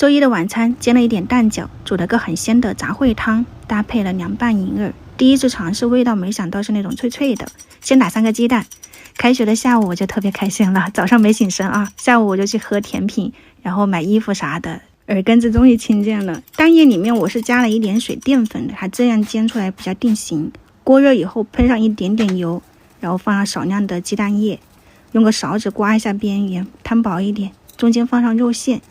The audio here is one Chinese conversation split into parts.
周一的晚餐煎了一点蛋饺，煮了个很鲜的杂烩汤，搭配了凉拌银耳。第一次尝试，味道没想到是那种脆脆的。先打3个鸡蛋。开学的下午我就特别开心了，早上没醒神啊，下午我就去喝甜品，然后买衣服啥的，耳根子终于清净了。蛋液里面我是加了一点水淀粉的，它这样煎出来比较定型。锅热以后喷上一点点油，然后放上少量的鸡蛋液，用个勺子刮一下边缘，摊薄一点，中间放上肉馅，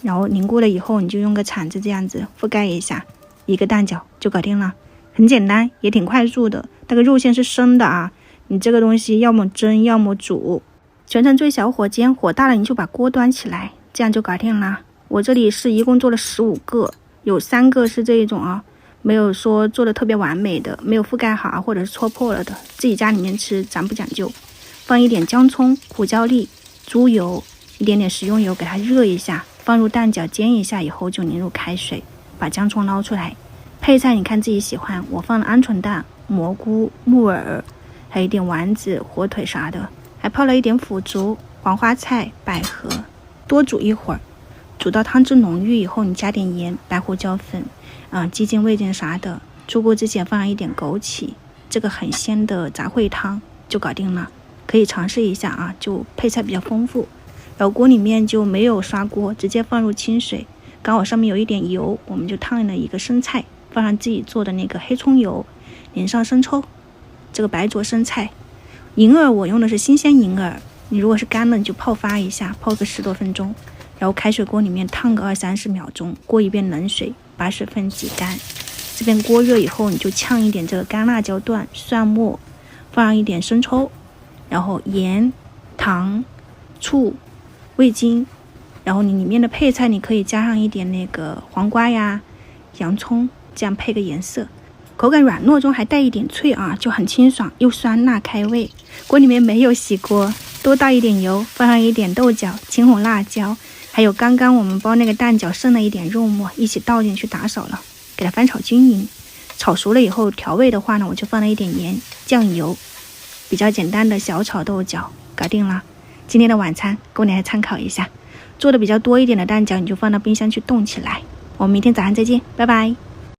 然后凝固了以后，你就用个铲子这样子覆盖一下，一个蛋饺就搞定了，很简单，也挺快速的。那个肉馅是生的啊，你这个东西要么蒸要么煮，全程最小火煎，火大了你就把锅端起来，这样就搞定了。我这里是一共做了15个，有3个是这一种啊，没有说做的特别完美的，没有覆盖好或者是戳破了的，自己家里面吃咱不讲究。放一点姜葱、胡椒粒、猪油，一点点食用油给它热一下，放入蛋饺煎一下以后就淋入开水，把姜葱捞出来。配菜你看自己喜欢，我放了鹌鹑蛋、蘑菇、木耳，还有一点丸子、火腿啥的，还泡了一点腐竹、黄花菜、百合，多煮一会儿，煮到汤汁浓郁以后，你加点盐、白胡椒粉鸡精、味精啥的，出锅之前放上一点枸杞，这个很鲜的杂烩汤就搞定了，可以尝试一下啊，就配菜比较丰富。然后锅里面就没有刷锅，直接放入清水，刚好上面有一点油，我们就烫了一个生菜，放上自己做的那个黑葱油，淋上生抽，这个白灼生菜。银耳我用的是新鲜银耳，你如果是干的你就泡发一下，泡个10多分钟，然后开水锅里面烫个20-30秒钟，过一遍冷水，把水分挤干。这边锅热以后，你就呛一点这个干辣椒段、蒜末，放上一点生抽，然后盐、糖、醋、味精，然后你里面的配菜你可以加上一点那个黄瓜呀、洋葱，这样配个颜色，口感软糯中还带一点脆啊，就很清爽又酸辣开胃。锅里面没有洗锅，多倒一点油，放上一点豆角、青红辣椒，还有刚刚我们包那个蛋饺剩了一点肉末，一起倒进去打扫了，给它翻炒均匀。炒熟了以后调味的话呢，我就放了一点盐、酱油，比较简单的小炒豆角搞定了。今天的晚餐供你来参考一下，做的比较多一点的蛋饺你就放到冰箱去冻起来。我们明天早上再见，拜拜。